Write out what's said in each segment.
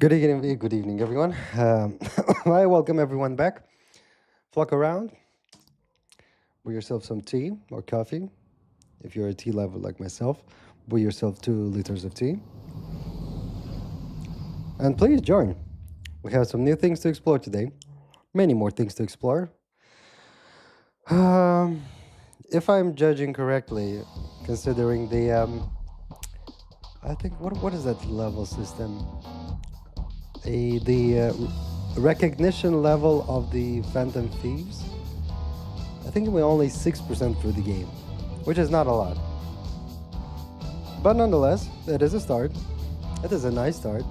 Good evening, everyone. I welcome everyone back. Flock around, brew yourself some tea or coffee. If you're a tea lover like myself, brew yourself 2 liters of tea. And please join. We have some new things to explore today. Many more things to explore. Um, if I'm judging correctly, considering I think what is that level system? The recognition level of the Phantom Thieves. I think we're only 6% through the game, which is not a lot. But nonetheless, it is a start. It is a nice start.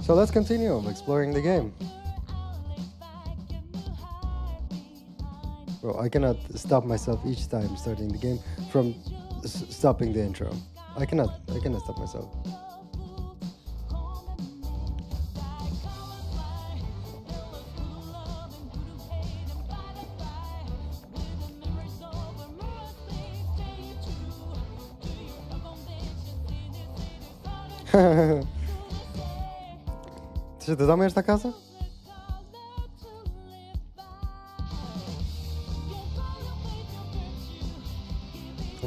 So let's continue exploring the game. Bro, I cannot stop myself each time starting the game from stopping the intro. I cannot stop myself. Czy ty zamiesz ta kasa?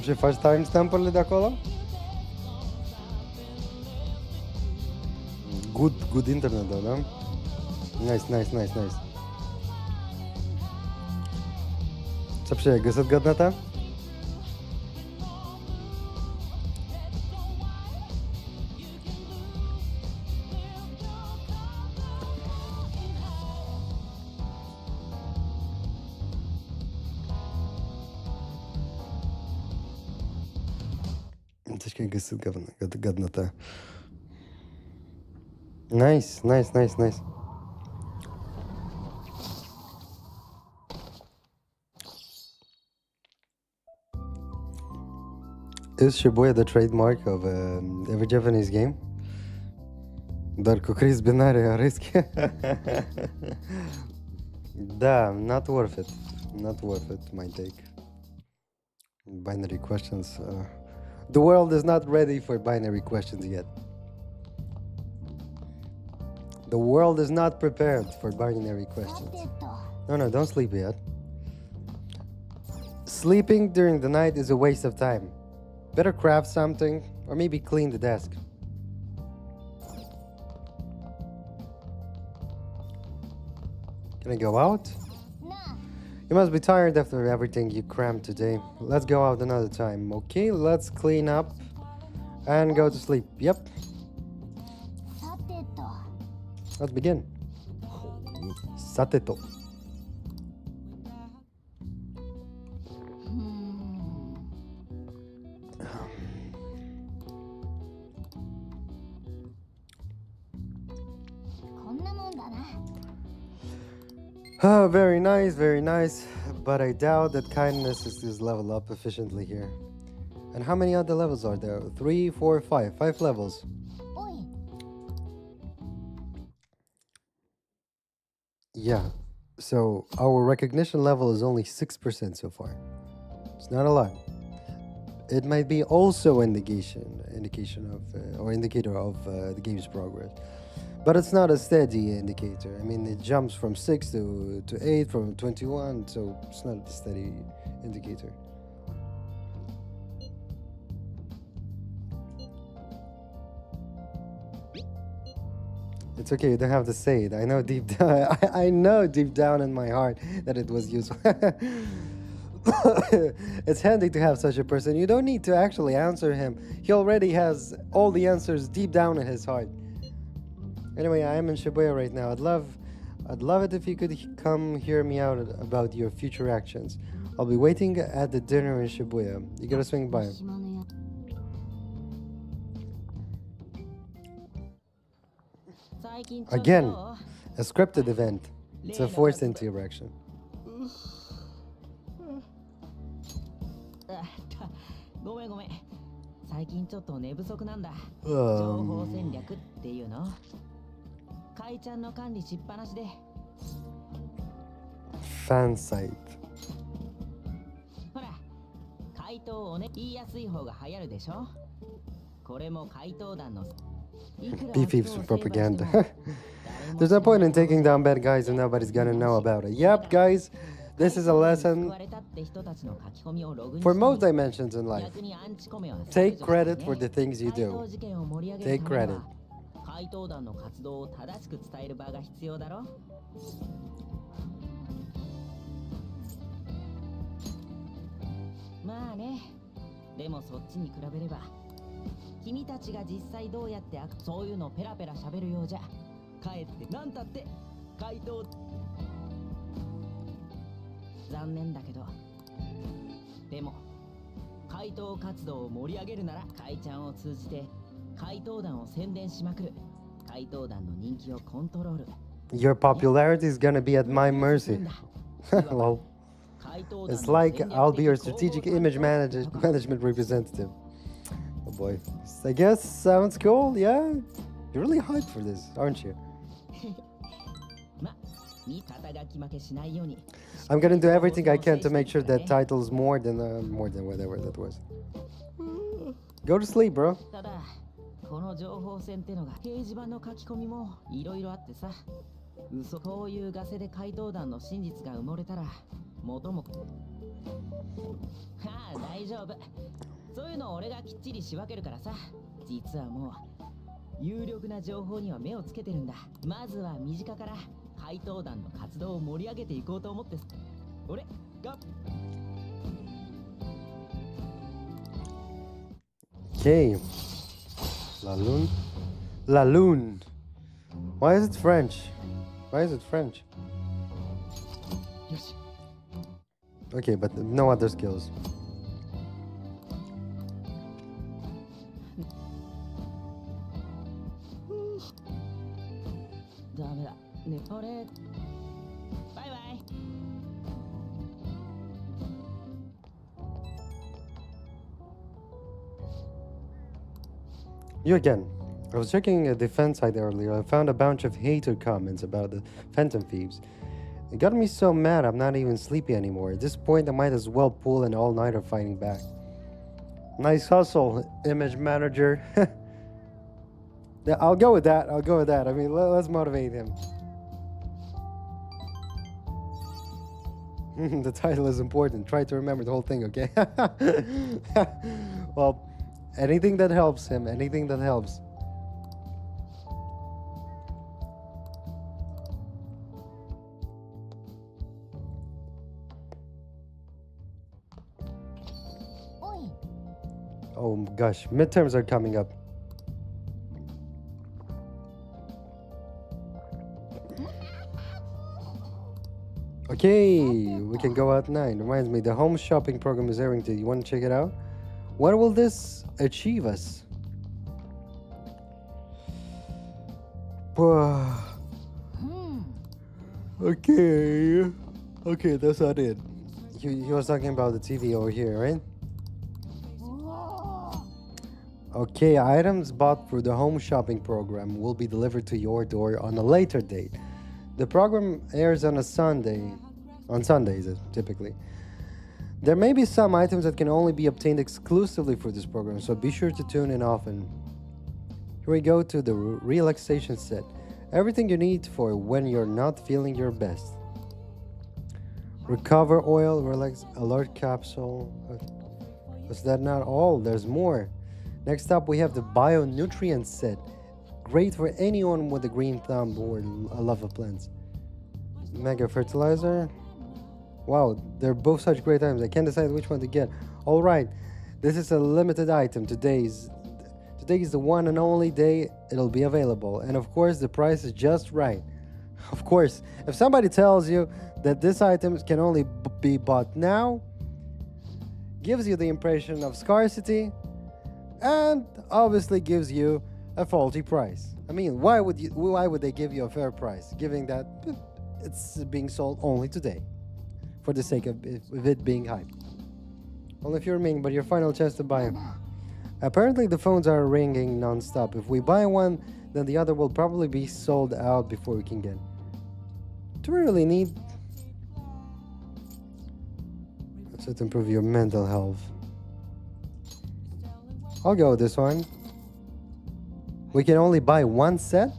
Și faci timestamp-urile de acolo? Good internet, da? Nice. Co przyjdzie, găsit gădnata? Точно гăsit gădnata. Nice. Is Shibuya the trademark of every Japanese game? Dar cu Chris binare rischi. Da, not worth it. Not worth it, my take. Binary questions. The world is not ready for binary questions yet. The world is not prepared for binary questions. No, don't sleep yet. Sleeping during the night is a waste of time. Better craft something, or maybe clean the desk. Can I go out? You must be tired after everything you crammed today. Let's go out another time, okay? Let's clean up and go to sleep. Yep. Let's begin. Sateto. Oh, very nice. But I doubt that kindness is leveled up efficiently here. And how many other levels are there? 3, 4, 5. 5 levels. Yeah. So our recognition level is only 6% so far. It's not a lot. It might be also indication of or indicator of the game's progress. But it's not a steady indicator. I mean, it jumps from 6 to 8, from 21, so it's not a steady indicator. It's okay, you don't have to say it. I know deep down, I know deep down in my heart that it was useful. It's handy to have such a person. You don't need to actually answer him. He already has all the answers deep down in his heart. Anyway, I am in Shibuya right now. I'd love it if you could come hear me out about your future actions. I'll be waiting at the dinner in Shibuya. You gotta swing by. Again, a scripted event. It's a forced interaction. Fan site. 回答をね言いやすい方が流行るでしょ。これも回答団の Be Thieves propaganda. There's no point in taking down bad guys and nobody's gonna know about it. Yep, guys, this is a lesson for most dimensions in life. Take credit for the things you do. Take credit. 怪盗団の活動を正しく伝える場が必要だろ。まあね。でもそっちに比べれば、君たちが実際どうやってそういうのペラペラ喋るようじゃ、かえってなんたって怪盗。残念だけど、でも怪盗活動を盛り上げるなら、怪ちゃんを通じて怪盗団を宣伝しまくる。怪盗団の人気をコントロール。Your popularity is gonna be at my mercy. Lol. It's like I'll be your strategic image management representative. Oh boy. I guess sounds cool, yeah? You're really hyped for this, aren't you? I'm gonna do everything I can to make sure that title's more than whatever that was. Go to sleep, bro. この情報戦ってのが掲示板の書き込みもいろいろあってさ、嘘こういうガセで怪盗団の真実が埋もれたら元もはあ大丈夫、そういうの俺がきっちり仕分けるからさ。実はもう有力な情報には目をつけてるんだ。まずは身近から怪盗団の活動を盛り上げていこうと思って俺が。Okay. La Lune. Why is it French? Why is it French? Okay, but no other skills. You again. I was checking a defense site earlier. I found a bunch of hater comments about the Phantom Thieves. It got me so mad I'm not even sleepy anymore. At this point, I might as well pull an all-nighter fighting back. Nice hustle, image manager. Yeah, I'll go with that. I mean, let's motivate him. The title is important. Try to remember the whole thing, okay? Well, anything that helps him, anything that helps. Oh gosh, midterms are coming up. Okay, we can go out 9. Reminds me, the home shopping program is airing today. You want to check it out? What will this achieve us? Okay, that's not it. He was talking about the TV over here, right? Okay, items bought through the home shopping program will be delivered to your door on a later date. The program airs on a Sunday, on Sundays typically. There may be some items that can only be obtained exclusively for this program, so be sure to tune in often. Here we go to the relaxation set. Everything you need for when you're not feeling your best. Recover oil, relax, alert capsule. Is that not all? There's more. Next up, we have the bio-nutrient set. Great for anyone with a green thumb or a love of plants. Mega fertilizer. Wow, they're both such great items. I can't decide which one to get. All right, this is a limited item. Today is the one and only day it'll be available. And of course, the price is just right. Of course, if somebody tells you that this item can only be bought now, gives you the impression of scarcity, and obviously gives you a faulty price. I mean, why would they give you a fair price, given that it's being sold only today, for the sake of it being hyped? Well, if you're mean, but your final chance to buy. Apparently, the phones are ringing non-stop. If we buy one, then the other will probably be sold out before we can get. Do we really need? Let's improve your mental health. I'll go with this one. We can only buy one set?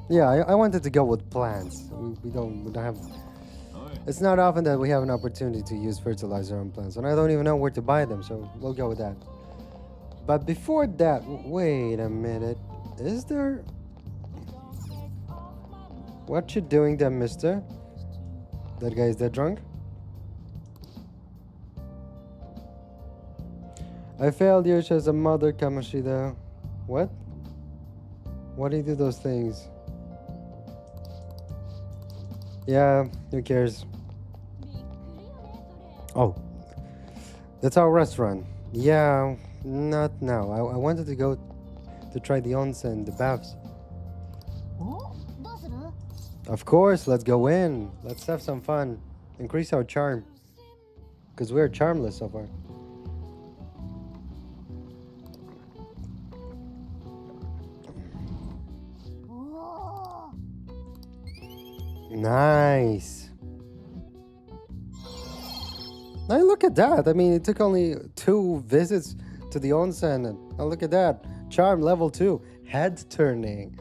Yeah, I wanted to go with plants. We don't have. It's not often that we have an opportunity to use fertilizer on plants, and I don't even know where to buy them, so we'll go with that. But before that, wait a minute. Is there? What you doing there, mister? That guy is that drunk? I failed you as a mother, Kamoshida. What? Why do you do those things? Yeah, who cares? Oh, that's our restaurant. Yeah, not now. I wanted to go to try the onsen, the baths. Of course, let's go in. Let's have some fun. Increase our charm. Because we're charmless so far. Nice. Now look at that. I mean, it took only 2 visits to the onsen. And look at that. Charm level 2. Head turning.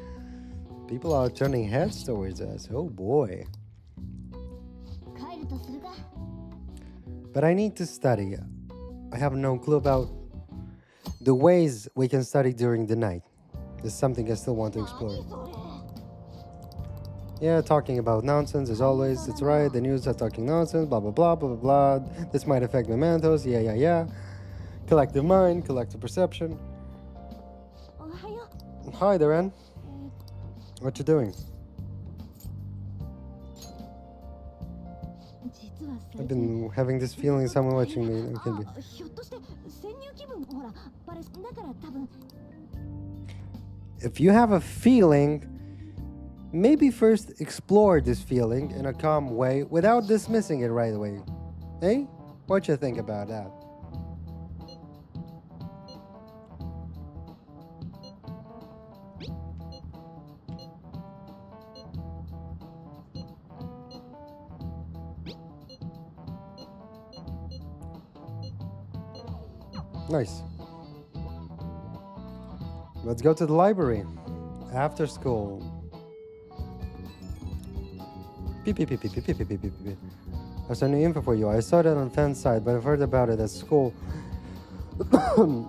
People are turning heads towards us. Oh boy. But I need to study. I have no clue about the ways we can study during the night. There's something I still want to explore. Yeah, talking about nonsense as always. It's right. The news are talking nonsense. Blah, blah, blah, blah, blah, blah. This might affect mementos. Yeah, yeah, yeah. Collective mind, collective perception. Hi there, Ann. What you doing? I've been having this feeling someone watching me. It can be. If you have a feeling, maybe first explore this feeling in a calm way without dismissing it right away. Hey? What you think about that? Nice. Let's go to the library. After school. Beep, beep, beep, beep, beep, beep, beep, beep, beep, beep. There's some new info for you. I saw that on Fen's side, but I've heard about it at school.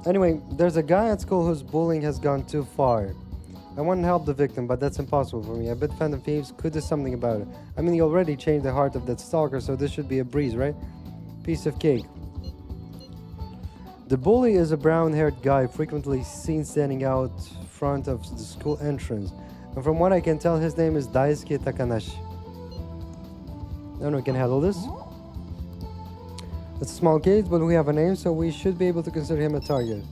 Anyway, there's a guy at school whose bullying has gone too far. I want to help the victim, but that's impossible for me. I bet Phantom Thieves could do something about it. I mean, he already changed the heart of that stalker, so this should be a breeze, right? Piece of cake. The bully is a brown-haired guy frequently seen standing out front of the school entrance. And from what I can tell, his name is Daisuke Takanashi. No, we can handle this. It's a small case, but we have a name, so we should be able to consider him a target.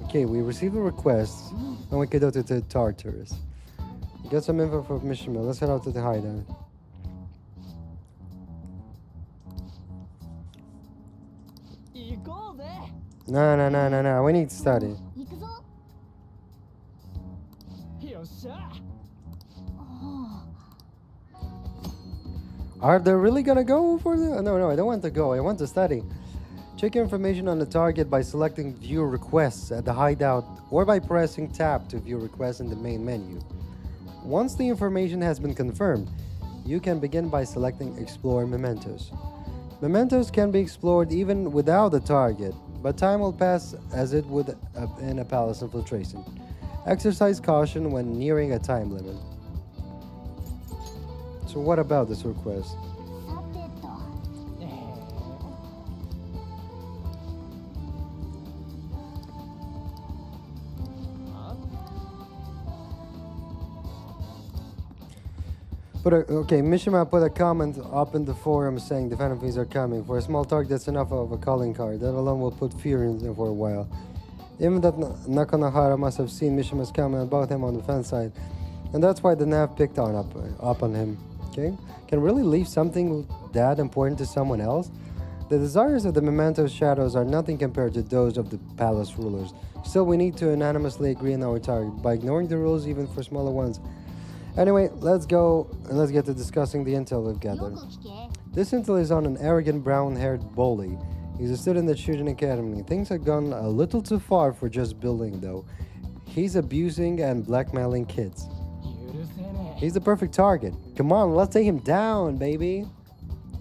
Okay, we received a request, and we could go to the Tartarus. We got some info from Mishima. Let's head out to the hideout. No. We need to study. Are they really gonna go for the? No, I don't want to go. I want to study. Check your information on the target by selecting View Requests at the hideout or by pressing Tab to view requests in the main menu. Once the information has been confirmed, you can begin by selecting Explore Mementos. Mementos can be explored even without a target, but time will pass as it would in a palace infiltration. Exercise caution when nearing a time limit. So what about this request? Okay, Mishima put a comment up in the forum saying the Phantom Thieves are coming. For a small target, that's enough of a calling card. That alone will put fear in them for a while. Even that Nakanohara must have seen Mishima's comment about him on the fan side. And that's why the nav picked up on him. Okay? Can really leave something that important to someone else? The desires of the Mementos shadows are nothing compared to those of the palace rulers. Still, we need to unanimously agree on our target. By ignoring the rules even for smaller ones, Anyway, let's go and let's get to discussing the intel we've gathered. This intel is on an arrogant brown-haired bully. He's a student at Shujin Academy. Things have gone a little too far for just bullying, though. He's abusing and blackmailing kids. He's the perfect target. Come on, let's take him down, baby.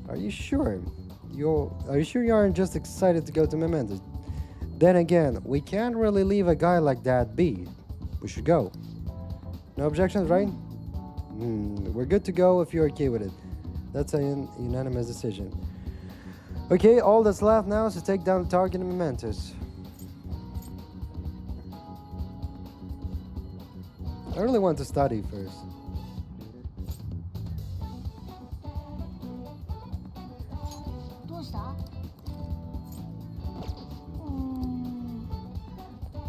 Are you sure? Are you sure you aren't just excited to go to Memento? Then again, we can't really leave a guy like that be. We should go. No objections, right? We're good to go if you're okay with it. That's a unanimous decision. Okay, all that's left now is to take down the target and mementos. I really want to study first.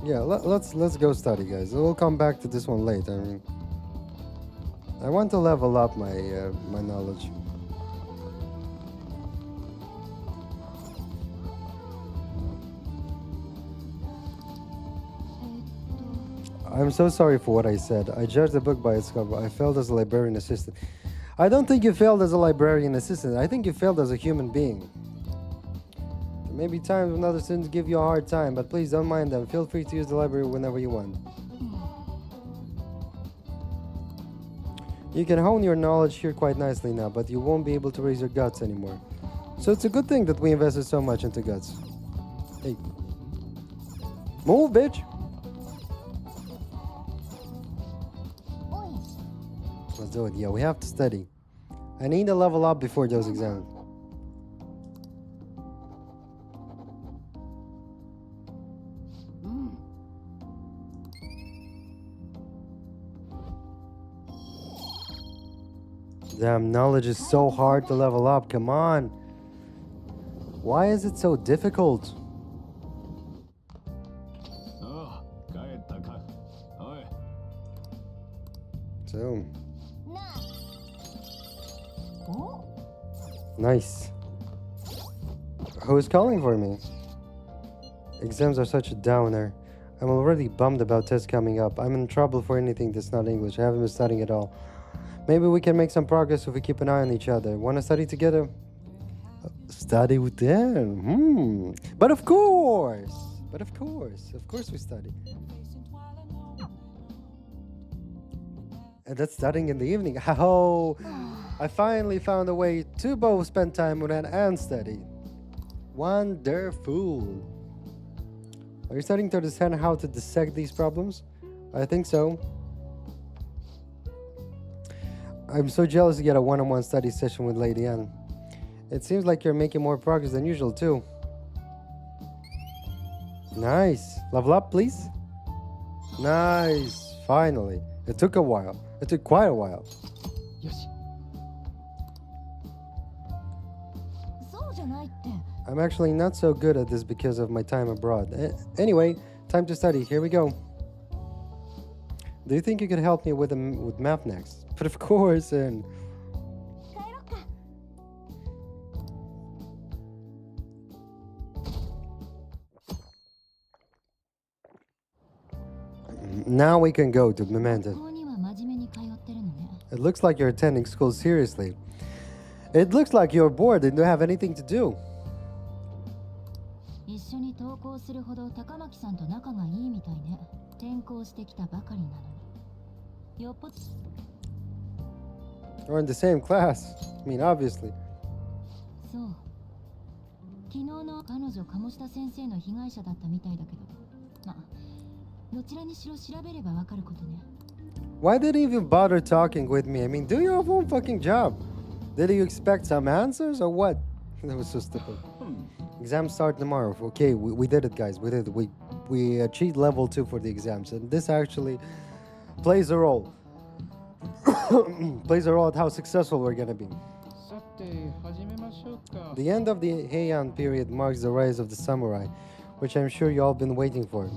Yeah, let's go study, guys. We'll come back to this one later. I mean, I want to level up my my knowledge. I'm so sorry for what I said. I judged the book by its cover. I failed as a librarian assistant. I don't think you failed as a librarian assistant. I think you failed as a human being. There may be times when other students give you a hard time, but please don't mind them. Feel free to use the library whenever you want. You can hone your knowledge here quite nicely now, but you won't be able to raise your guts anymore. So it's a good thing that we invested so much into guts. Hey. Move, bitch! Let's do it. Yeah, we have to study. I need to level up before those exams. Damn, knowledge is so hard to level up. Come on. Why is it so difficult? So. Nice. Who's calling for me? Exams are such a downer. I'm already bummed about tests coming up. I'm in trouble for anything that's not English. I haven't been studying at all. Maybe we can make some progress if we keep an eye on each other. Want to study together? Study with them? But of course! Of course we study. And that's studying in the evening. Oh, I finally found a way to both spend time with Anne and study. Wonderful. Are you starting to understand how to dissect these problems? I think so. I'm so jealous to get a one-on-one study session with Lady Anne. It seems like you're making more progress than usual, too. Nice. Level up, please. Nice. Finally. It took a while. It took quite a while. I'm actually not so good at this because of my time abroad. Anyway, time to study. Here we go. Do you think you could help me with math next? But of course, and... Now we can go to Memento. It looks like you're attending school seriously. It looks like you're bored and don't have anything to do. We're in the same class. I mean, obviously. Why did he even bother talking with me? I mean, do your own fucking job. Did you expect some answers or what? That was so stupid. Exams start tomorrow. Okay, we did it, guys. We did it. We achieved level 2 for the exams, and this actually plays a role. Plays a role at how successful we're gonna be. The end of the Heian period marks the rise of the samurai, which I'm sure you all been waiting for.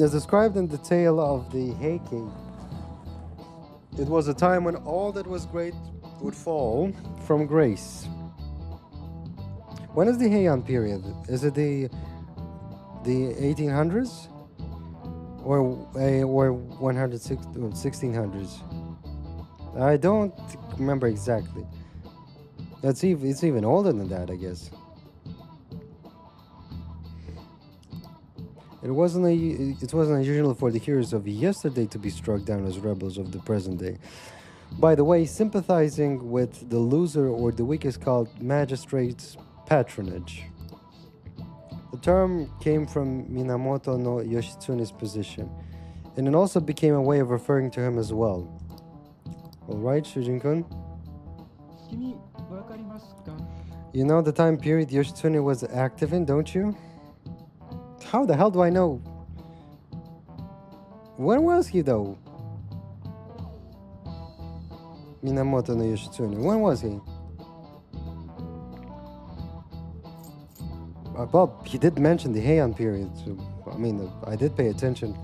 As described in the tale of the Heike, it was a time when all that was great would fall from grace. When is the Heian period? Is it the 1800s or 1600s? I don't remember exactly. It's even older than that, I guess. It wasn't unusual for the heroes of yesterday to be struck down as rebels of the present day. By the way, sympathizing with the loser or the weak is called magistrate's patronage. The term came from Minamoto no Yoshitsune's position, and it also became a way of referring to him as well. Alright, Shujin-kun? You know the time period Yoshitsune was active in, don't you? How the hell do I know? When was he though? Minamoto no Yoshitsune. When was he? Well, he did mention the Heian period, so I mean, I did pay attention.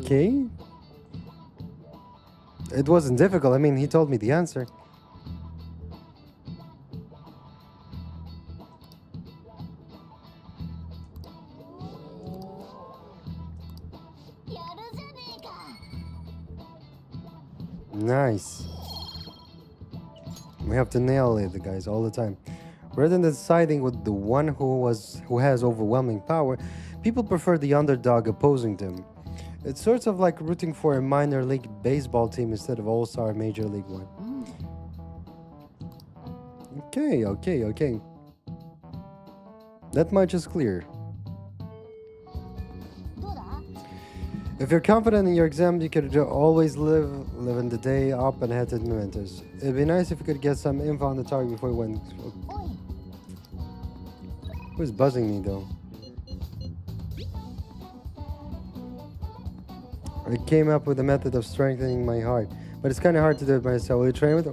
Okay. It wasn't difficult. I mean, he told me the answer. Nice. We have to nail it, guys, all the time. Rather than deciding with the one who has overwhelming power, people prefer the underdog opposing them. It's sort of like rooting for a minor league baseball team instead of all-star major league one. Okay. That much is clear. If you're confident in your exam, you could always live in the day up and head to Mementos. It'd be nice if you could get some info on the target before you went. Who's buzzing me though? I came up with a method of strengthening my heart, but it's kind of hard to do it myself. Will you train with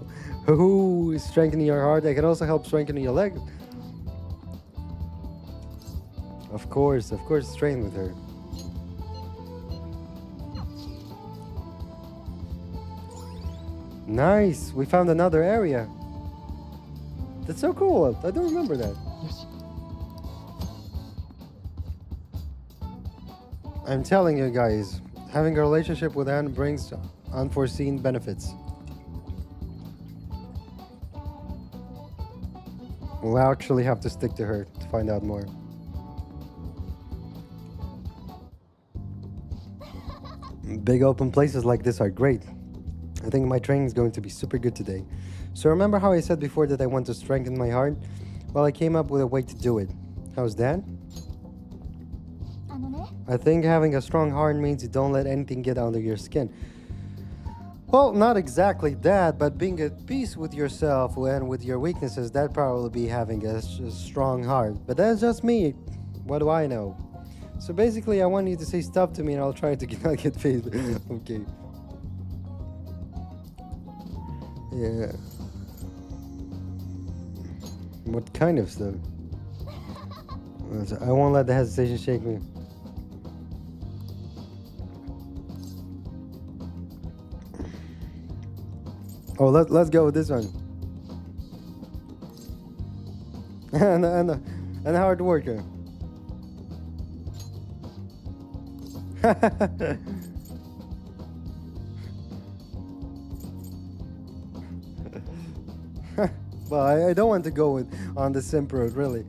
who is strengthening your heart? I can also help strengthening your leg. Of course, train with her. Nice, we found another area. That's so cool. I don't remember that. I'm telling you guys, having a relationship with Anne brings unforeseen benefits. We'll actually have to stick to her to find out more. Big open places like this are great. I think my training is going to be super good today. So remember how I said before that I want to strengthen my heart? Well, I came up with a way to do it. How's that? I think having a strong heart means you don't let anything get under your skin. Well, not exactly that, but being at peace with yourself and with your weaknesses, that probably be having a strong heart. But that's just me. What do I know? So basically, I want you to say stuff to me and I'll try to not get paid. Okay. Yeah. What kind of stuff? I won't let the hesitation shake me. Oh, let's go with this one. and hard worker. Well, I don't want to go on the simp road, really.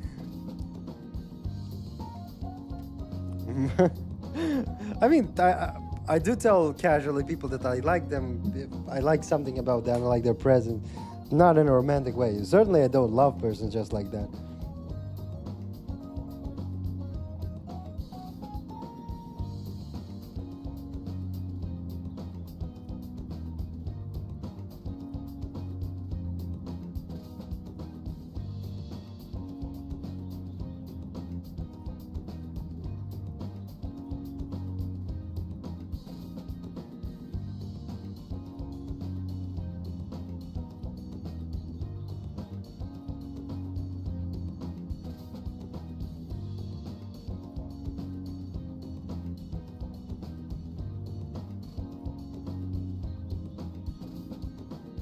I mean, I do tell casually people that I like them. I like something about them. I like their presence, not in a romantic way. Certainly, I don't love persons just like that.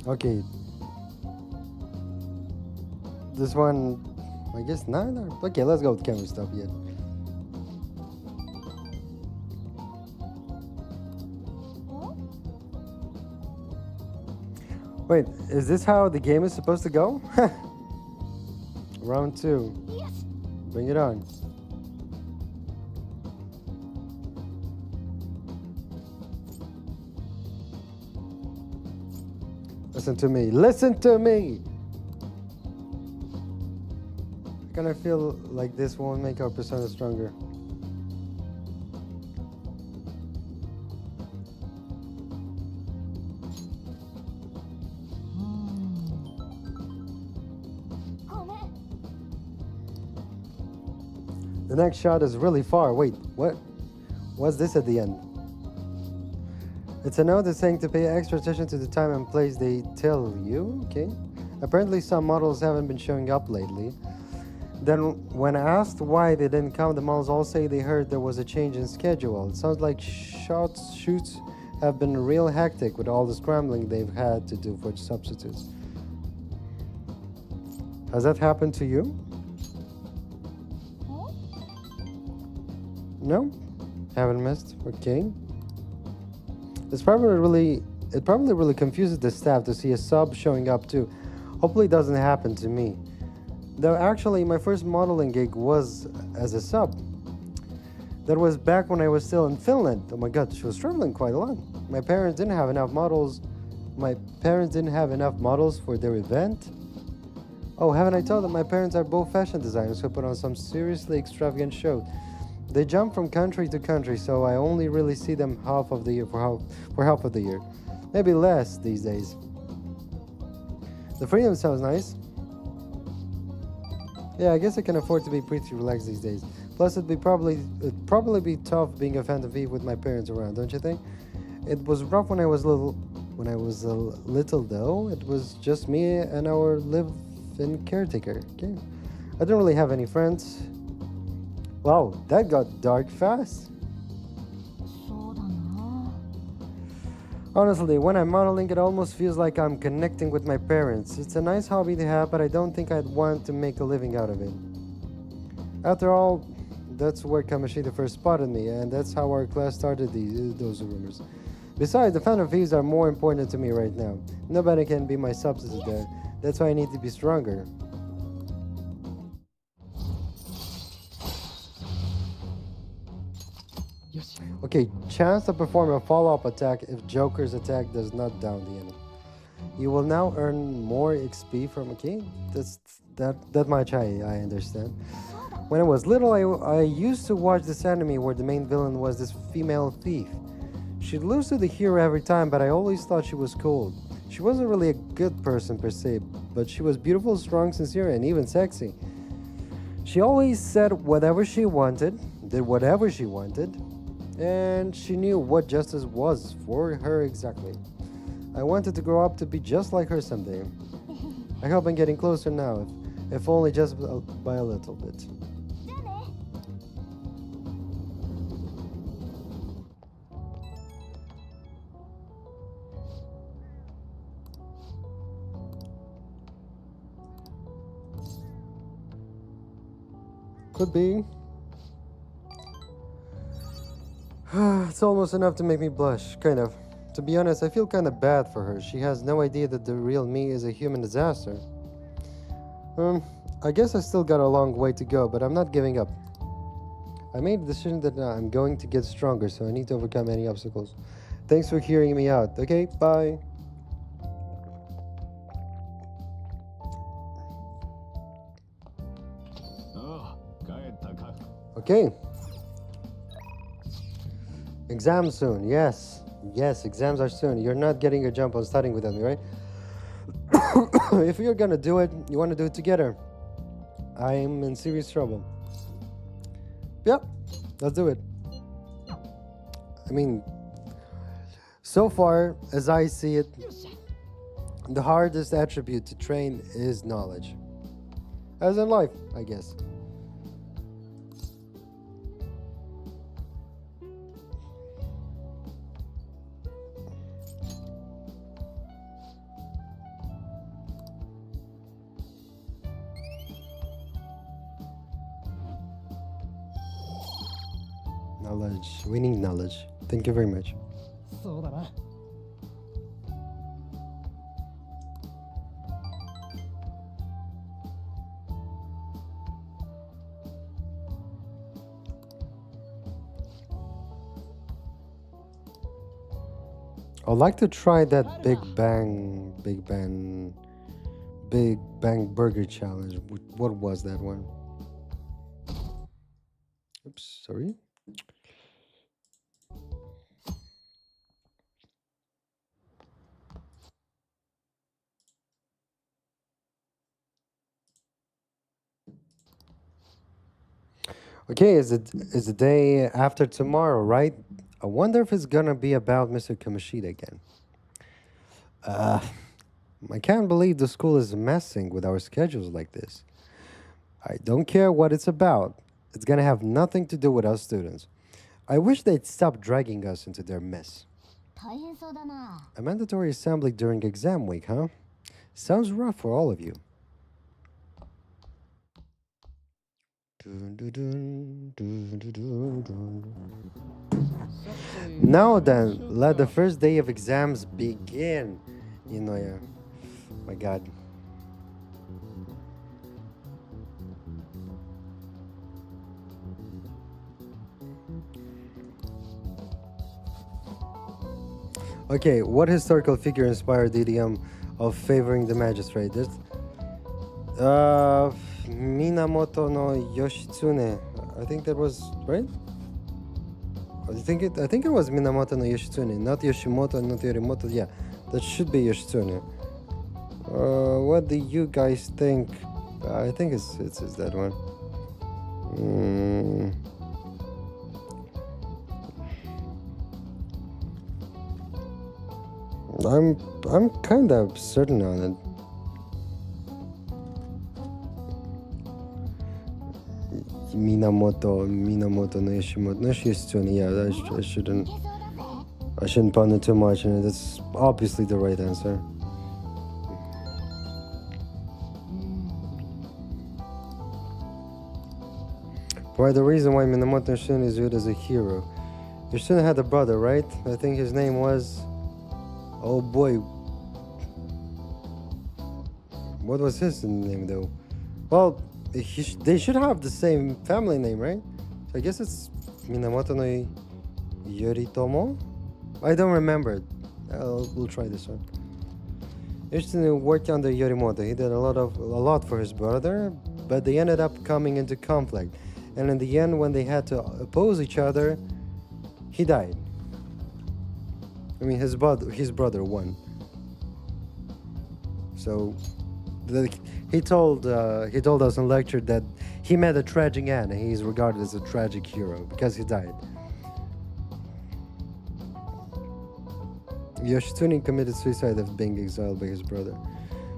Okay. This one I guess not. No. Okay, let's go with camera stuff yet. Wait, is this how the game is supposed to go? Round 2. Bring it on. Listen to me. Listen to me! I kind of feel like this won't make our persona stronger. The next shot is really far. Wait, what? What's this at the end? It's a note that's saying to pay extra attention to the time and place they tell you. Okay. Apparently some models haven't been showing up lately. Then when asked why they didn't come, the models all say they heard there was a change in schedule. It sounds like shoots have been real hectic with all the scrambling they've had to do for substitutes. Has that happened to you? No? Haven't missed? Okay. It probably really confuses the staff to see a sub showing up too. Hopefully it doesn't happen to me. Though actually my first modeling gig was as a sub. That was back when I was still in Finland. Oh my god, she was traveling quite a lot. My parents didn't have enough models for their event. Oh, haven't I told them my parents are both fashion designers who put on some seriously extravagant shows. They jump from country to country, so I only really see them half of the year for half of the year. Maybe less these days. The freedom sounds nice. Yeah, I guess I can afford to be pretty relaxed these days. Plus, it'd probably be tough being a Phantom Thief with my parents around, don't you think? It was rough when I was little. When I was little, though, it was just me and our live-in caretaker. Okay, I don't really have any friends. Wow, that got dark fast. Honestly, when I'm modeling, it almost feels like I'm connecting with my parents. It's a nice hobby to have, but I don't think I'd want to make a living out of it. After all, that's where Kamashita first spotted me, and that's how our class started those rumors. Besides, the Phantom Thieves are more important to me right now. Nobody can be my substitute there. That's why I need to be stronger. Okay, chance to perform a follow-up attack if Joker's attack does not down the enemy. You will now earn more XP from... Okay, that much I understand. When I was little, I used to watch this anime where the main villain was this female thief. She'd lose to the hero every time, but I always thought she was cool. She wasn't really a good person per se, but she was beautiful, strong, sincere, and even sexy. She always said whatever she wanted, did whatever she wanted, and she knew what justice was for her exactly. I wanted to grow up to be just like her someday. I hope I'm getting closer now, if only just by a little bit. Could be. It's almost enough to make me blush, kind of. To be honest, I feel kind of bad for her. She has no idea that the real me is a human disaster. I guess I still got a long way to go, but I'm not giving up. I made the decision that I'm going to get stronger, so I need to overcome any obstacles. Thanks for hearing me out. Okay, bye. Okay. Exams soon, yes. Yes, exams are soon. You're not getting a jump on studying without me, right? If you're gonna do it, you want to do it together. I'm in serious trouble. Yep, let's do it. I mean, so far, as I see it, the hardest attribute to train is knowledge. As in life, I guess. Knowledge. We need knowledge. Thank you very much. そうだな。I'd like to try that Big Bang Burger Challenge. What was that one? Oops, sorry. Okay, is the day after tomorrow, right? I wonder if it's gonna be about Mr. Kamishita again. Uh, I can't believe the school is messing with our schedules like this. I don't care what it's about. It's gonna have nothing to do with us students. I wish they'd stop dragging us into their mess. 大変そうだな。 A mandatory assembly during exam week, huh? Sounds rough for all of you. Dun, dun, dun, dun, dun, dun, dun. Now then, let the first day of exams begin. You know, yeah. My God. Okay, what historical figure inspired the idiom of favoring the magistrate? This, Minamoto no Yoshitsune. I think that was right. I think it was Minamoto no Yoshitsune, not Yoshimoto, not Yorimoto. Yeah, that should be Yoshitsune. What do you guys think? I think it's that one. I'm kind of certain on it. Minamoto no Yoshimoto no Yoshitsune. Yeah, I shouldn't ponder too much on it. That's obviously the right answer. Why the reason why Minamoto Yoshitsune is viewed as a hero? Yoshitsune had a brother, right? I think his name was... Oh boy. What was his name though? Well, they should have the same family name, right? So I guess it's Minamoto no Yoritomo? I don't remember. We'll try this one. Yoshitsune worked under Yorimoto. He did a lot for his brother, but they ended up coming into conflict. And in the end, when they had to oppose each other, he died. I mean, his brother won. So, he told us in lecture that he met a tragic end, and he's regarded as a tragic hero because he died. Yoshitsune committed suicide after being exiled by his brother.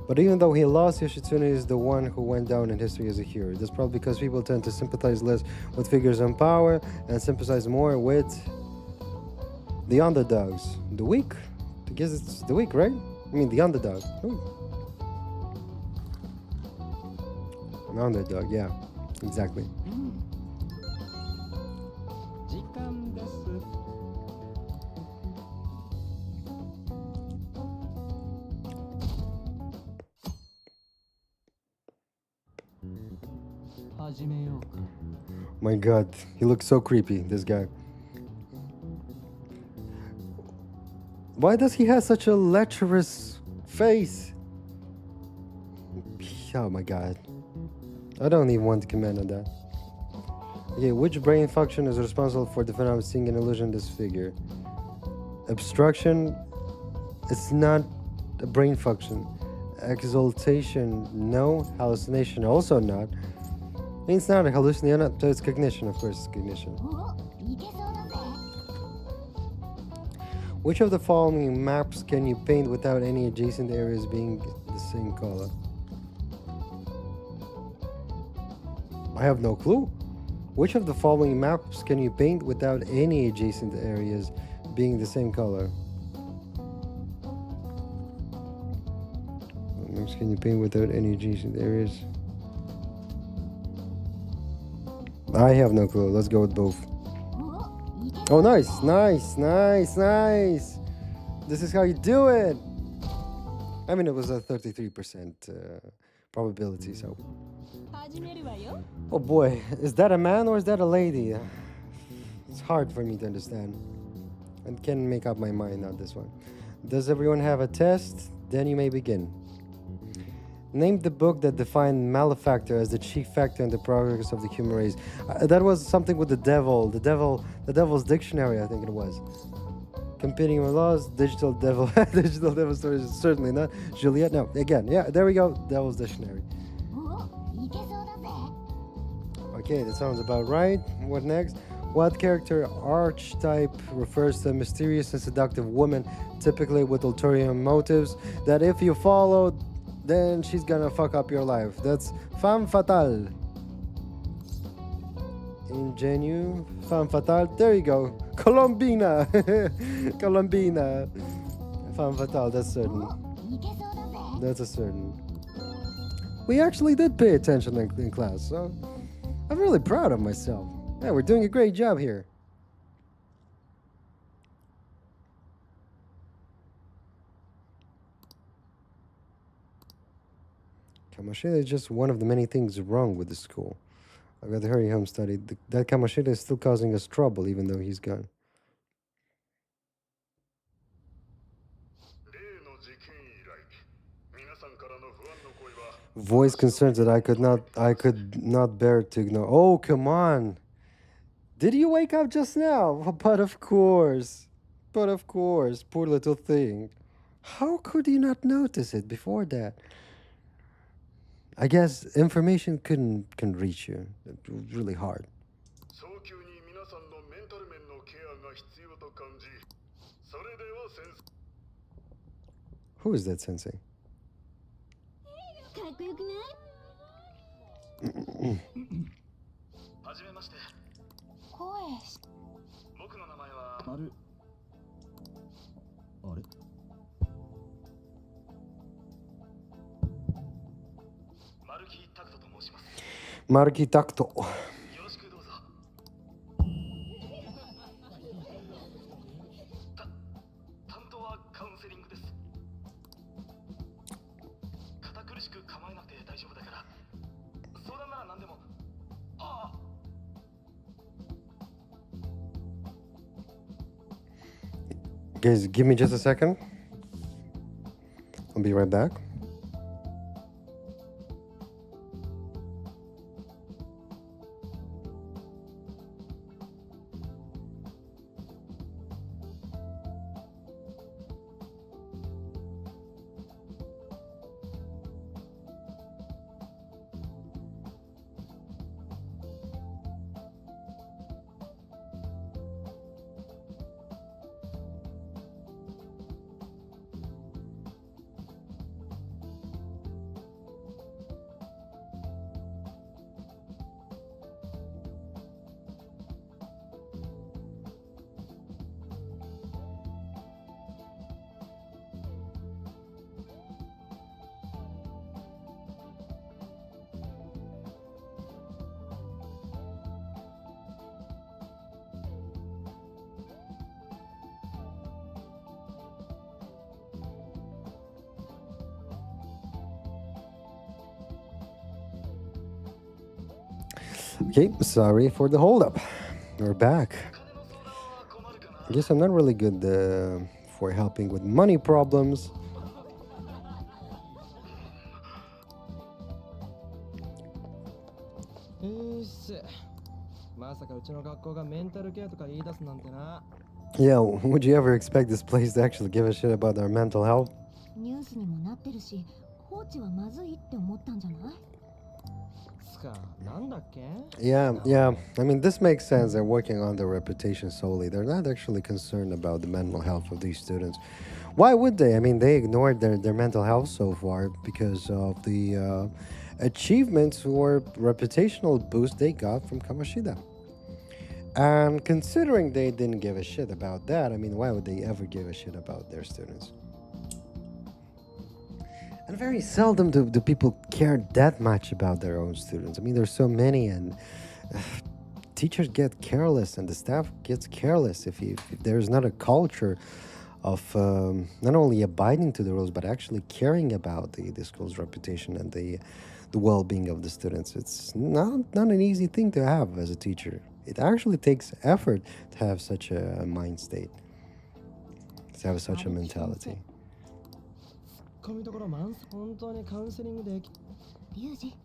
But even though he lost, Yoshitsune is the one who went down in history as a hero. That's probably because people tend to sympathize less with figures in power and sympathize more with the underdogs. The weak? I guess it's the weak, right? I mean, the underdog. Ooh. An underdog, yeah. Exactly. 時間です。始めようか。 My God, he looks so creepy, this guy. Why does he have such a lecherous face? Oh my God. I don't even want to comment on that. Okay, which brain function is responsible for the phenomenon of seeing an illusion in this figure? Obstruction, it's not a brain function. Exaltation, no. Hallucination, also not. It's not a hallucination, it's cognition, of course, it's cognition. お、いけそうだぜ。 Which of the following maps can you paint without any adjacent areas being the same color? I have no clue. Which of the following maps can you paint without any adjacent areas being the same color? What maps can you paint without any adjacent areas? I have no clue. Let's go with both. お、Oh, nice, nice, nice, nice. This is how you do it. I mean, it was a 33% probability, so. 始めるわよ Oh boy, is that a man or is that a lady? It's hard for me to understand. I can't make up my mind on this one. Does everyone have a test? Then you may begin. Name the book that defined malefactor as the chief factor in the progress of the human race. That was something with the devil. The devil's dictionary, I think it was. Competing with laws, digital devil, digital devil stories, certainly not. Juliet, no. Again, yeah, there we go. Devil's dictionary. おいけそうだぜ Okay, that sounds about right. What next? What character archetype refers to a mysterious and seductive woman, typically with ulterior motives, that if you follow, then she's gonna fuck up your life? That's femme fatale. Ingenue, femme fatale. There you go. Colombina. Colombina. Femme fatale, that's certain. いけそうだぜ That's a certain. We actually did pay attention in class, so I'm really proud of myself. Yeah, we're doing a great job here. Kamoshida is just one of the many things wrong with the school. I've got to hurry home study. That Kamoshida is still causing us trouble even though he's gone. Voice concerns that I could not bear to ignore. Oh, come on. Did you wake up just now? But of course. But of course, poor little thing. How could you not notice it before that? I guess information couldn't reach you. It was really hard. Who is that sensei? かっこよくないはじめまして。声僕の名前はあれあれマルキータクトと申します。 Maruki Takto. よろしくどうぞ。担当はカウンセリングです。堅苦しく構えなくて大丈夫だから。相談なら何でも。ああ。 Guys, give me just a second. I'll be right back. Okay, sorry for the holdup. We're back. I guess I'm not really good for helping with money problems. まさかうちの学校がメンタルケアとか言い出すなんてな。 Yeah, would you ever expect this place to actually give a shit about our mental health? ニュースにもなってるし放置はまずいって思ったんじゃないつか、なんだっけ Yeah. I mean, this makes sense. They're working on their reputation solely. They're not actually concerned about the mental health of these students. Why would they? I mean, they ignored their mental health so far because of the achievements or reputational boost they got from Kamoshida. And considering they didn't give a shit about that, I mean, why would they ever give a shit about their students? And very seldom do people care that much about their own students. I mean, there's so many, and teachers get careless and the staff gets careless if there's not a culture of not only abiding to the rules but actually caring about the school's reputation and the well-being of the students. It's not an easy thing to have as a teacher. It actually takes effort to have such a mind state, to have such a mentality. 込みどころ満載。本当にカウンセリングでき。リュウジ、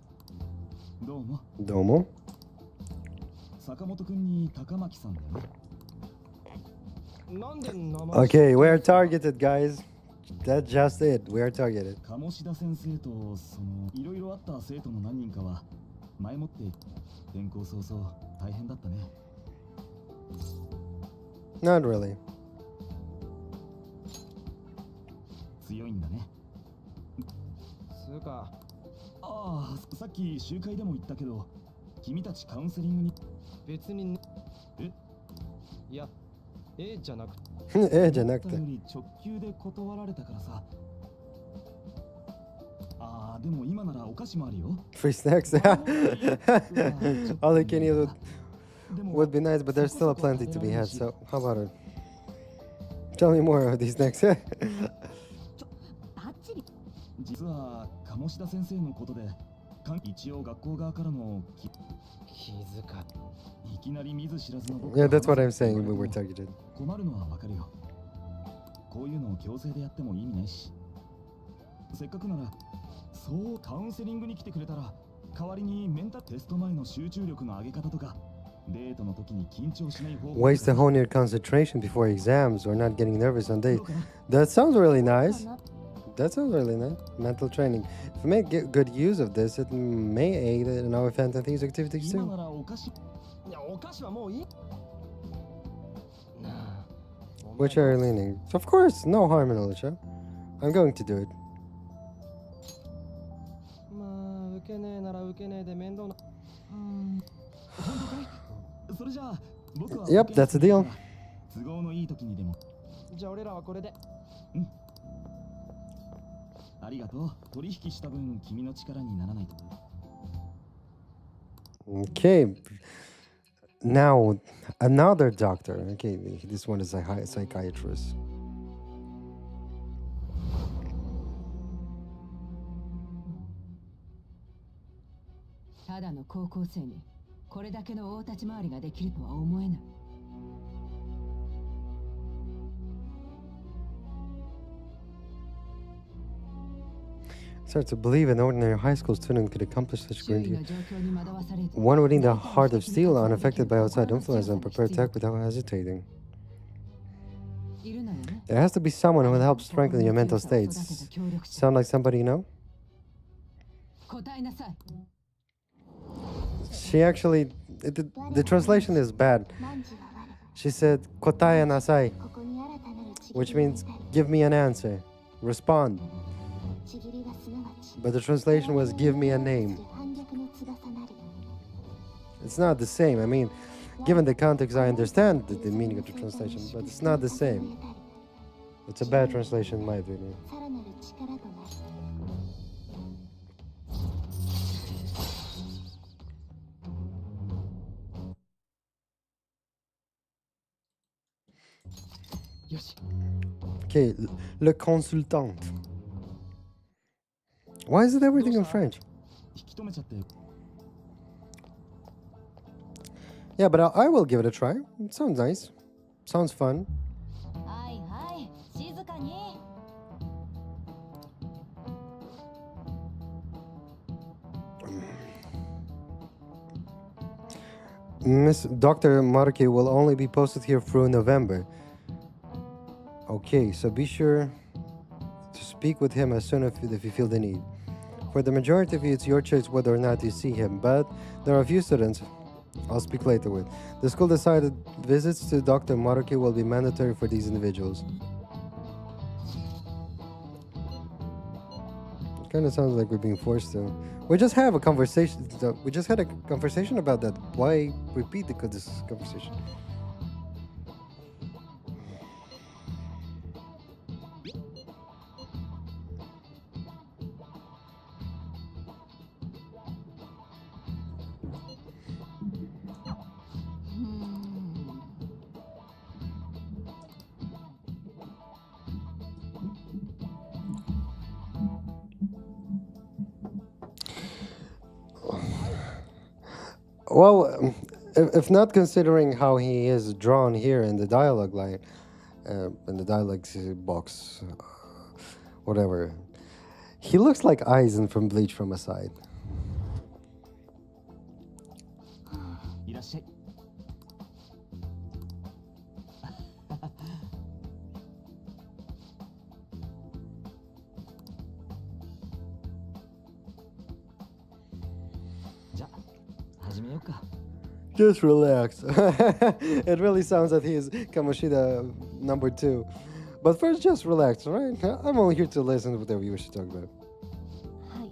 どうも。 Domo? 坂本くんに高巻さんだよね。なんで名前。Okay, we are targeted, guys. That's just it. We are targeted. 鴨志田先生といろいろあった生徒の何人かは前もって転校早々大変だったね。 Not really. 強いんだね。つうか、ああ、さっき集会でも言ったけど、君たちカウンセリングに。別にね。え？いや、A じゃなくて。じゃなくて。思ったより直球で断られたからさ。ああ、でも今ならお菓子もあるよ。 Free snacks. All they can eat でも would be nice, but there's still plenty to be had. So how about it? Tell me more of these snacks. バッチリ。実は鴨志田先生のことで、一応学校側からの気づか。いきなり見ず知らずの僕 Yeah, that's what I'm saying. We were targeted. 困るのはわかるよ。こういうのを強制でやっても意味ないし。せっかくなら、そうカウンセリングに来てくれたら、代わりにメンタルテスト前の集中力の上げ方とか、デートの時に緊張しない方法。 Ways to hone your concentration before exams or not getting nervous on dates. That sounds really nice. That sounds really nice. Mental training. If we make good use of this, it may aid in our fantasy activities 今 too. ならお菓子。いや、お菓子はもういい。なあ。 Which are you leaning? So of course, no harm in Alicia. I'm going to do it. まあ、受けねえなら受けねえで面倒な。うん。本当かい？それじゃあ僕は Yep, that's the deal. 都合のいい時にでも。じゃあ俺らはこれで。ありがとう。取引した分君の力にならないと。 Okay. Now, another doctor. Okay, this one is a psychiatrist. ただの高校生にこれだけの大立ち回りができるとは思えない。It's hard to believe an ordinary high school student could accomplish such 周囲 great の状況に惑わされず、 one would need a heart of steel, unaffected by outside influence, and prepared to act without hesitating. いるのよね。 There has to be someone who will help strengthen your mental states. Sound like somebody you know? 答えなさい。 She actually, the translation is bad. 汝は我。 She said, "Kotae nasai," ここに新たなるちぎり which means give me an answer, respond. ちぎりはすなわち But the translation was give me a name. 反逆の翼なり。 It's not the same. I mean, given the context, I understand the meaning of the translation, but it's not the same. It's a bad translation, in my opinion. さらなる力となる。 よし。 Okay, le consultant. Why is it everything in French? 引き止めちゃって。 Yeah, but I will give it a try. It sounds nice. Sounds fun. はいはい、静かに。 Miss Dr. Maruki will only be posted here through November. Okay, so be sure to speak with him as soon as if you feel the need. For the majority of you, it's your choice whether or not you see him, but there are a few students I'll speak later with. The school decided visits to Dr. Maruki will be mandatory for these individuals. It kind of sounds like we're being forced to. We just have a conversation. We just had a conversation about that. Why repeat this conversation? Well, if not considering how he is drawn here in the dialogue line, in the dialogue box, whatever, he looks like Aizen from Bleach from a side. いらっしゃい。じゃあ始めようか。 Just relax. It really sounds that he is Kamoshida number 2. But first, just relax, alright? I'm only here to listen to whatever you wish to talk about. はい。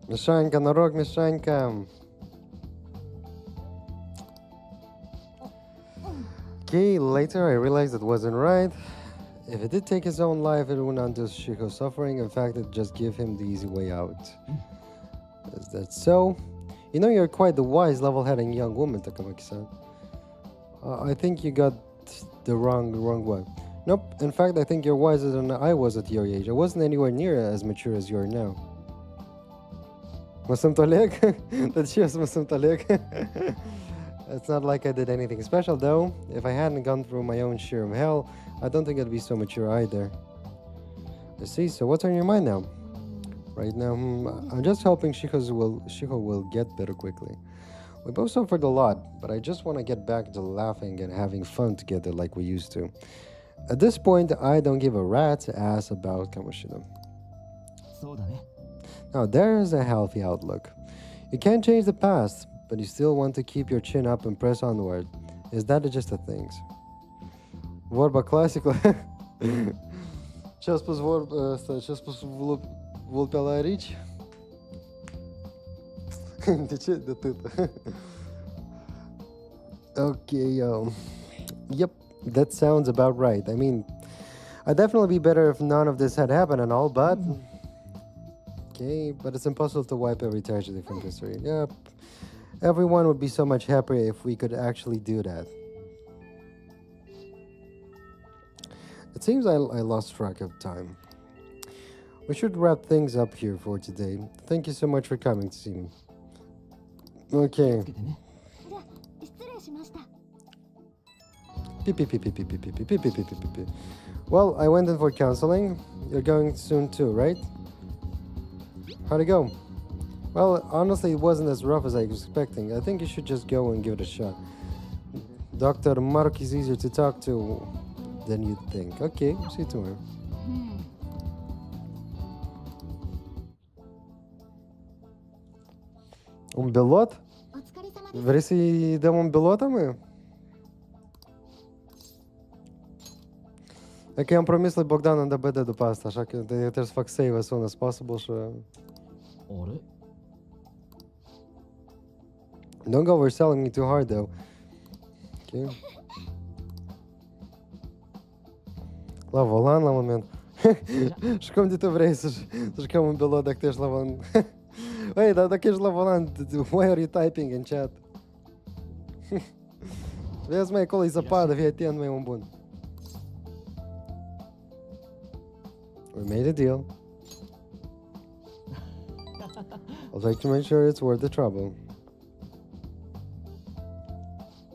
Mishranka, Narok, Mishranka. Okay, later I realized it wasn't right. If it did take his own life, it would not undo Shiko's suffering. In fact, it just give him the easy way out. Is that so? You know, you're quite the wise, level-headed young woman, Takamaki-san. I think you got the wrong one. Nope, in fact, I think you're wiser than I was at your age. I wasn't anywhere near as mature as you are now. Masum Toleg? That's just Masum Toleg. It's not like I did anything special, though. If I hadn't gone through my own share of hell, I don't think I'd be so mature either. I see, so what's on your mind now? Right now, I'm just hoping Shiko will get better quickly. We both suffered a lot, but I just want to get back to laughing and having fun together like we used to. At this point, I don't give a rat's ass about Kamoshida. そうだね。 Now, there's a healthy outlook. You can't change the past, but you still want to keep your chin up and press onward. Is that just the things? Vorba classical. Сейчас позволь речь. Okay, yo. Yep, that sounds about right. I mean, I'd definitely be better if none of this had happened and all, but... Okay, but it's impossible to wipe every tragedy from history. Yep. Everyone would be so much happier if we could actually do that. It seems I lost track of time. We should wrap things up here for today. Thank you so much for coming to see me. Okay. つけてね。じゃあ失礼しました。 Beep, beep, beep, beep, beep, beep, beep, beep, beep, beep, beep, beep, beep. Well, I went in for counseling. You're going soon too, right? How'd it go? Well, honestly, it wasn't as rough as I was expecting. I think you should just go and give it a shot. Dr. Mark is easier to talk to than you'd think. Okay, see you tomorrow. Un bilot? お疲れ様です。 Vrei să-i dăm un bilot, mă? E că i-am promis lui Bogdan în DBD după asta, așa că trebuie să fac save as soon as possible și... あれ Don't go overselling me too hard, though. Okay. La volan la moment. Și cum de tu vrei să jucăm un bilot dacă tu ești la volan? Băi, dar dacă ești la volan, why are you typing in chat? Vezi, mai acolo e zăpadă, fii atent, mai un bun. We made a deal. I'll try to make sure it's worth the trouble.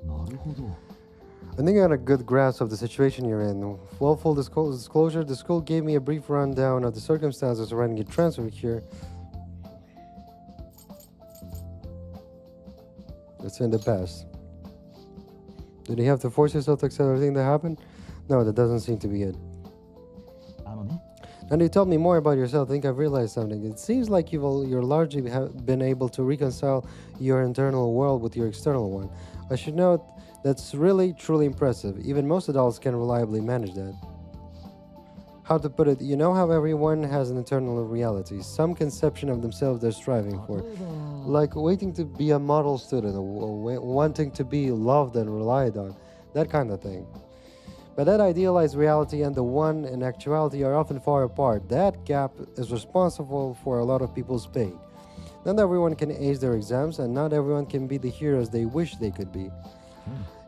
なるほど。 I think I got a good grasp of the situation you're in. Well, full disclosure, the school gave me a brief rundown of the circumstances surrounding your transfer here. It's in the past. Did you have to force yourself to accept everything that happened? No, that doesn't seem to be it. あのね。 And you told me more about yourself. I think I've realized something. It seems like you're largely been able to reconcile your internal world with your external one. I should note that's really, truly impressive. Even most adults can reliably manage that. how to put it, you know how everyone has an internal reality, some conception of themselves they're striving for, 例えば like waiting to be a model student or wanting to be loved and relied on, that kind of thing. But that idealized reality and the one in actuality are often far apart. That gap is responsible for a lot of people's pain. Not everyone can ace their exams, and not everyone can be the heroes they wish they could be.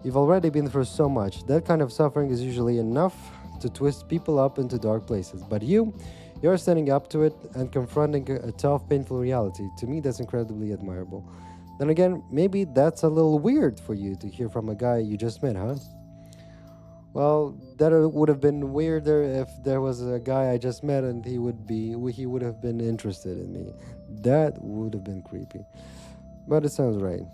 You've already been through so much. That kind of suffering is usually enough to twist people up into dark places. But you're standing up to it and confronting a tough, painful reality. To me, that's incredibly admirable. Then again, maybe that's a little weird for you to hear from a guy you just met, huh? Well, that would have been weirder if there was a guy I just met and he would have been interested in me. That would have been creepy. But it sounds right.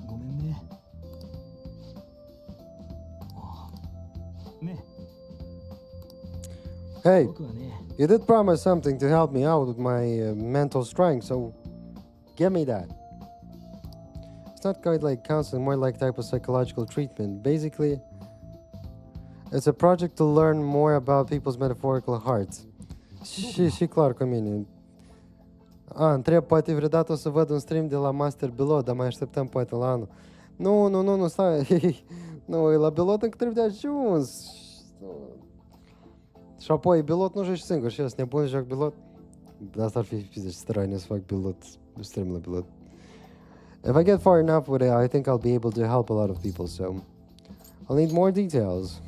ごめんね。ね Hey, 僕はね you did promise something to help me out with my mental strength, so give me that. It's not quite like counseling, more like type of psychological treatment. Basically, it's a project to learn more about people's metaphorical hearts. Și clar cu mine. Întreb, poate vreodată o să văd un stream de la Master Pilot, dar mai așteptăm poate la anul. Nu, stai. Nu, la Pilot încă trebuie de ajuns. Și apoi Pilot nu joci singur și eu sunt nebun, joc Pilot. Asta ar fi fizic straniu să fac Pilot, stream la Pilot. If I get far enough with it, I think I'll be able to help a lot of people, so I'll need more details.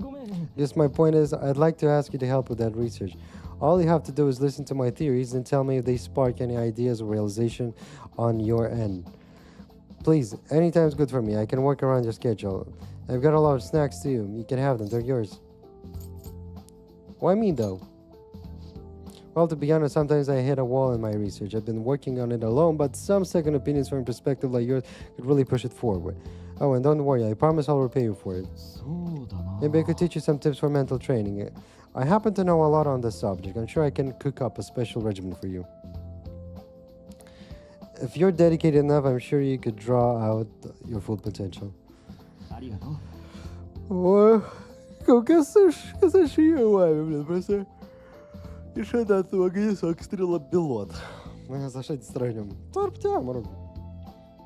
ごめん Just my point is, I'd like to ask you to help with that research. All you have to do is listen to my theories and tell me if they spark any ideas or realization on your end. Please, anytime's good for me. I can work around your schedule. I've got a lot of snacks too. You can have them. They're yours. Why me, though? Well, to be honest, sometimes I hit a wall in my research. I've been working on it alone, but some second opinions from a perspective like yours could really push it forward. Oh, and don't worry, I promise I'll repay you for it. そうだな Maybe I could teach you some tips for mental training. I happen to know a lot on this subject. I'm sure I can cook up a special regimen for you. If you're dedicated enough, I'm sure you could draw out your full potential. ありがとう。 Ой, как și eu, oameni, просто niciodată mă gândesc să extrem la pilot. Asta așa de straniu. S-ar putea, mă rog.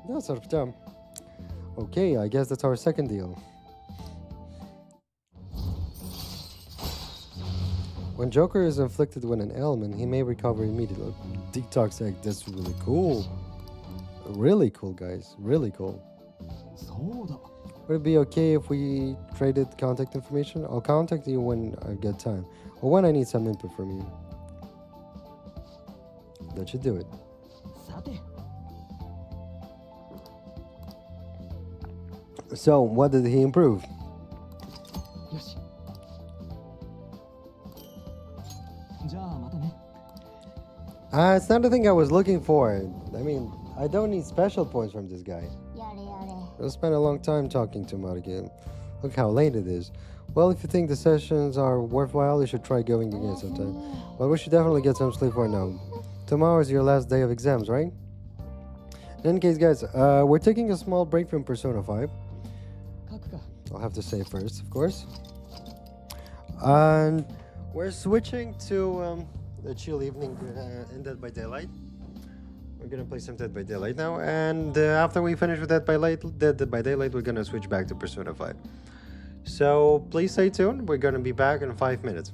Da, s-ar putea. Okay, I guess that's our second deal. When Joker is inflicted with an ailment, he may recover immediately. Detox egg, that's really cool. Really cool, guys. Really cool. そうだ。 Would it be okay if we traded contact information? I'll contact you when I get time, or when I need some input from you. That should do it. さて So, what did he improve? よし じゃあまたね。 It's not the thing I was looking for. I mean, I don't need special points from this guy. やれやれ I'll spend a long time talking to him out again. Look how late it is. Well, if you think the sessions are worthwhile, you should try going again sometime. But we should definitely get some sleep right now. Tomorrow is your last day of exams, right? In any case, guys, we're taking a small break from Persona 5. 書くか I'll have to say first, of course. And we're switching to the chill evening in Dead by Daylight. We're gonna play some Dead by Daylight now, and after we finish with Dead by Daylight, we're gonna switch back to Persona 5. So please stay tuned. We're gonna be back in 5 minutes.